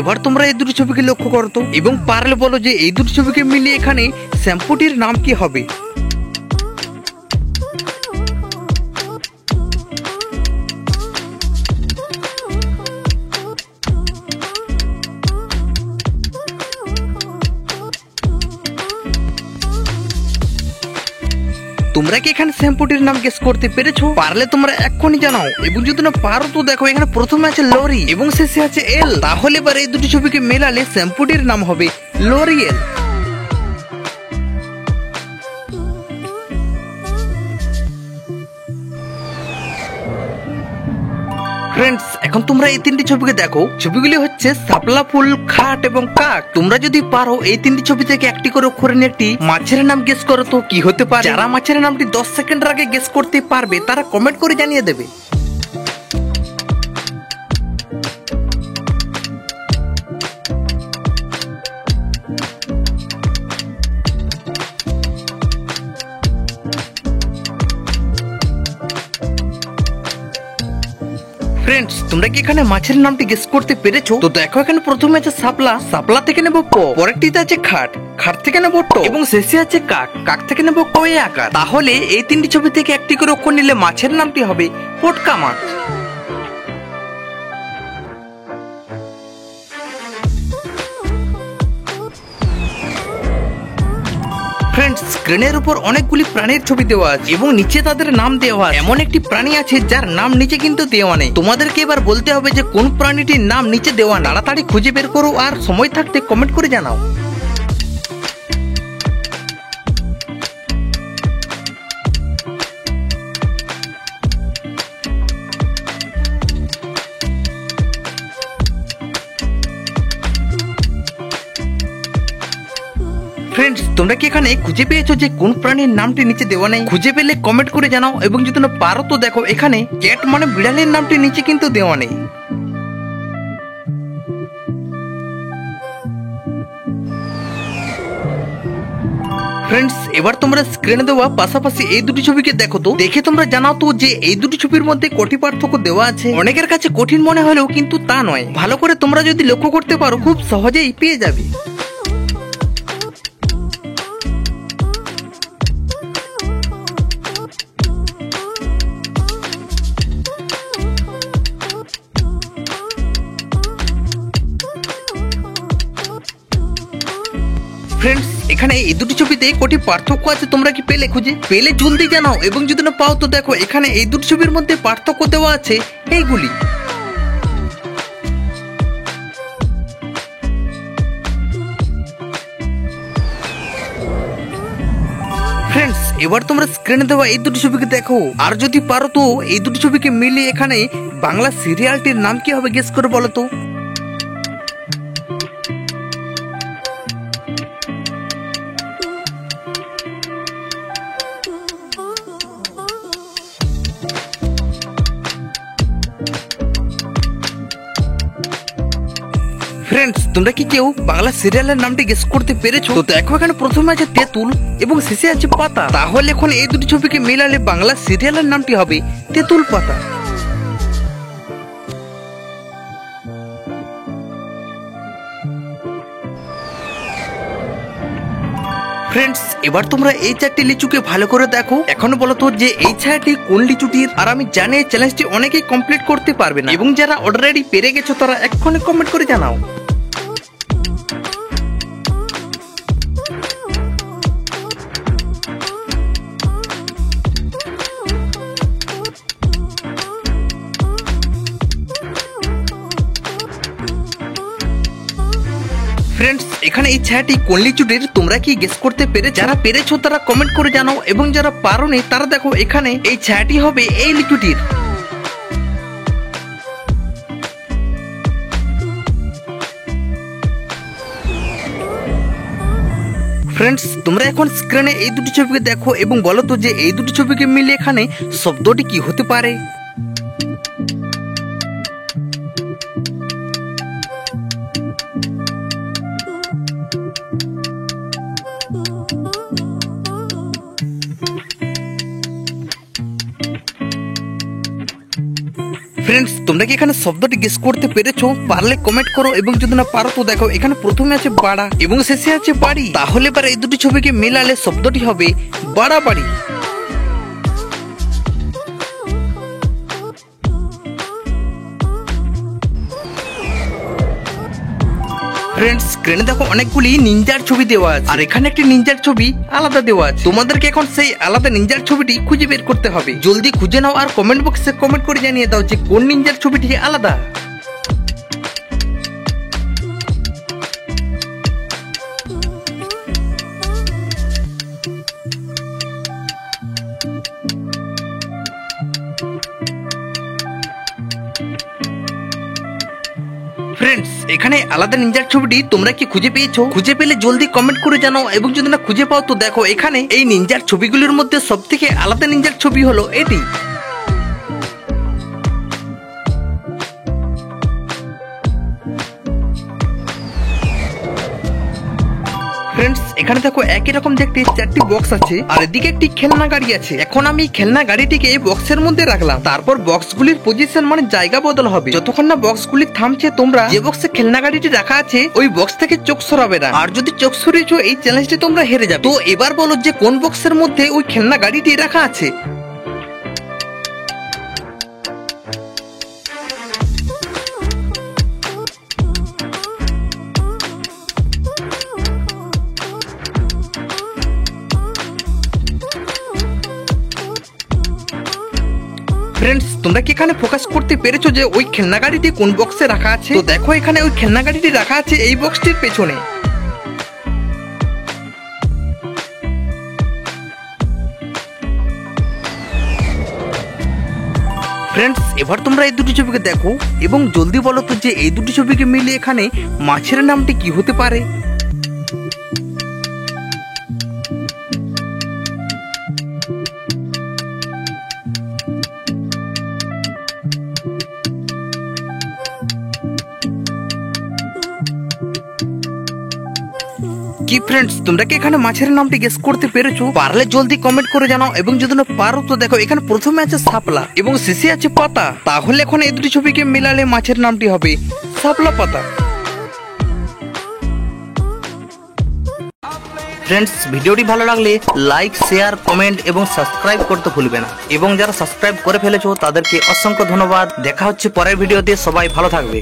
এবার তোমরা এই দুটি ছবিকে লক্ষ্য করো তো এবং পারলে বলো যে এই দুটি ছবিকে মিলিয়ে এখানে শ্যাম্পুটির নাম কি হবে। তোমরা কি এখানে শ্যাম্পুটির নাম গেস করতে পেরেছো? পারলে তোমরা এক্ষুনি জানাও, এবং যদি না পারো তো দেখো এখানে প্রথমে আছে লরি এবং শেষে আছে এল। তাহলে এবার এই দুটি ছবিকে মেলালে শ্যাম্পুটির নাম হবে লরিয়েল। ফ্রেন্ডস, এখন তোমরা এই তিনটি ছবিকে দেখো। ছবিগুলি হচ্ছে শাপলা ফুল, খাট এবং কাক। তোমরা যদি পারো এই তিনটি ছবি থেকে একটি করে অক্ষরে নিয়ে একটি মাছের নাম গেস করো তো কি হতে পারে। যারা মাছের নামটি 10 সেকেন্ডের আগে গেস করতে পারবে তারা কমেন্ট করে জানিয়ে দেবে। ফ্রেন্ডস, তোমরা কি এখানে মাছের নামটি গেস করতে পেরেছো? তো দেখো এখানে প্রথমে আছে শাপলা, শাপলা থেকে নেব প, পরেরটিতে আছে খাট, খাট থেকে নেব ট এবং শেষে আছে কাক, কাক থেকে নেব ক এ আকার। তাহলে এই তিনটি ছবি থেকে একটি করে অক্ষর নিলে মাছের নামটি হবে পটকা মাছ। ফ্রেন্ডস, স্ক্রিনের উপর অনেকগুলি প্রাণীর ছবি দেওয়া আছে এবং নিচে তাদের নাম দেওয়া আছে। এমন একটি প্রাণী আছে যার নাম নিচে কিন্তু দেওয়া নেই। তোমাদেরকে এবার বলতে হবে যে কোন প্রাণীটির নাম নিচে দেওয়া। তাড়াতাড়ি খুঁজে বের করো আর সময় থাকতে কমেন্ট করে জানাও। ফ্রেন্ডস, তোমরা কি এখানে খুঁজে পেয়েছো যে কোন প্রাণীর নামটি নিচে দেওয়া নেই? খুঁজে পেলে কমেন্ট করে জানাও, এবং যদি না পারো তো দেখো এখানে ক্যাট মানে বিড়ালের নামটি নিচে কিন্তু দেওয়া নেই। ফ্রেন্ডস, এবার তোমরা স্ক্রিনে দেওয়া পাশাপাশি এই দুটি ছবিকে দেখো তো, দেখে তোমরা জানাও তো যে এই দুটি ছবির মধ্যে কটি পার্থক্য দেওয়া আছে। অনেকের কাছে কঠিন মনে হলেও কিন্তু তা নয়। ভালো করে তোমরা যদি লক্ষ্য করতে পারো খুব সহজেই পেয়ে যাবে। ফ্রেন্ডস, এখানে এই দুটি ছবিতে কটি পার্থক্য আছে তোমরা কি পেলে? খুঁজে পেলে জলদি জানাও, এবং যদি না পাও তো দেখো এখানে এই দুটি ছবির মধ্যে পার্থক্য দেওয়া আছে এইগুলি। ফ্রেন্ডস, এবার তোমরা স্ক্রিনে দেওয়া এই দুটি ছবিকে দেখো, আর যদি পারো তো এই দুটি ছবিকে মিলিয়ে এখানে বাংলা সিরিয়ালটির নাম কি হবে গেস করে বলো তো। ফ্রেন্ডস, তোমরা কি কেউ বাংলা সিরিয়ালের নামটি গেস করতে পেরেছো? তো দেখো এখানে প্রথমে আছে তেঁতুল এবং শেষে আছে পাতা। তাহলে এখন এই দুটি ছবিকে মেলালে বাংলা সিরিয়ালের নামটি হবে তেঁতুল পাতা। ফ্রেন্ডস, এবার তোমরা এই চারটি লিচুকে ভালো করে দেখো। এখনো বলো তো যে এই ছায়াটি কোন লিচুটির। আর আমি জানি এই চ্যালেঞ্জটি অনেকেই কমপ্লিট করতে পারবে না, এবং যারা অলরেডি পেরে গেছো তারা এক্ষুনি কমেন্ট করে জানাও। ফ্রেন্ডস, এখানে এই ছায়াটি কোন লিচুটির তোমরা কি গেস করতে পেরে? যারা পেরেছো তারা কমেন্ট করে জানাও, এবং যারা পারোনি তারা দেখো এখানে এই ছায়াটি হবে এই লিচুটির। ফ্রেন্ডস, তোমরা এখন স্ক্রিনে এই দুটি ছবিকে দেখো এবং বলো তো যে এই দুটি ছবিকে মিলে এখানে শব্দটি কি হতে পারে। ফ্রেন্ডস, তোমরা কি এখানে শব্দটি গেস করতে পেরেছো? পারলে কমেন্ট করো, এবং যদি না পারো তো দেখো এখানে প্রথমে আছে বাড়া এবং শেষে আছে বাড়ি। তাহলে এবার এই দুটি ছবিকে মেলালে শব্দটি হবে বাড়াবাড়ি। ফ্রেন্ডস, স্ক্রিনে দেখো অনেকগুলি নিনজার ছবি দেওয়া আছে, আর এখানে একটি নিনজার ছবি আলাদা দেওয়া আছে। তোমাদেরকে এখন সেই আলাদা নিনজার ছবিটি খুঁজে বের করতে হবে। জলদি খুঁজে নাও আর কমেন্ট বক্সে কমেন্ট করে জানিয়ে দাও যে কোন নিনজার ছবিটি আলাদা। ফ্রেন্ডস, এখানে আলাদা নিনজার ছবিটি তোমরা কি খুঁজে পেয়েছো? খুঁজে পেলে জলদি কমেন্ট করে জানাও, এবং যদি না খুঁজে পাও তো দেখো এখানে এই নিনজার ছবিগুলোর মধ্যে সবথেকে আলাদা নিনজার ছবি হলো এটি। ফ্রেন্ডস, এখানে দেখো একই রকম দেখতে চারটি বক্স আছে, আর এদিকে একটি খেলনা গাড়ি আছে। এখন আমি খেলনা গাড়িটিকে এই বক্সের মধ্যে রাখলাম, তারপর বক্সগুলির পজিশন মানে জায়গা বদল হবে। যতক্ষণ না বক্সগুলি থামছে তোমরা যে বক্সে খেলনা গাড়িটি রাখা আছে ওই বক্স থেকে চোখ সরাবে না, আর যদি চোখ সরিয়েছো এই চ্যালেঞ্জটি তোমরা হেরে যাবে। তো এবার বলো যে কোন বক্সের মধ্যে ওই খেলনা গাড়িটি রাখা আছে। ফ্রেন্ডস, তোমরা কি এখানে ফোকাস করতে পেরেছো যে ওই খেলনা গাড়িটি কোন বক্সে রাখা আছে? তো দেখো এখানে ওই খেলনা গাড়িটি রাখা আছে এই বক্সটির পেছনে। ফ্রেন্ডস, এবার তোমরা এই দুটি ছবিকে দেখো এবং জলদি বলো তো যে এই দুটি ছবিকে মিলিয়ে এখানে মাছের নামটি কি হতে পারে। কি ফ্রেন্ডস, তোমরা কি এখানে মাছের নামটি গেস করতে পেরেছো? পারলে জলদি কমেন্ট করে জানাও, এবং যদি না পারো তো দেখো এখানে প্রথমে আছে শাপলা এবং শেষে আছে পাতা। তাহলে এখন এই দুটি ছবিকে মেলালে মাছের নামটি হবে শাপলা পাতা। ফ্রেন্ডস, ভিডিওটি ভালো লাগলে লাইক, শেয়ার, কমেন্ট এবং সাবস্ক্রাইব করতে ভুলবে না, এবং যারা সাবস্ক্রাইব করে ফেলেছো তাদেরকে অসংখ্য ধন্যবাদ। দেখা হচ্ছে পরের ভিডিওতে, সবাই ভালো থাকবে।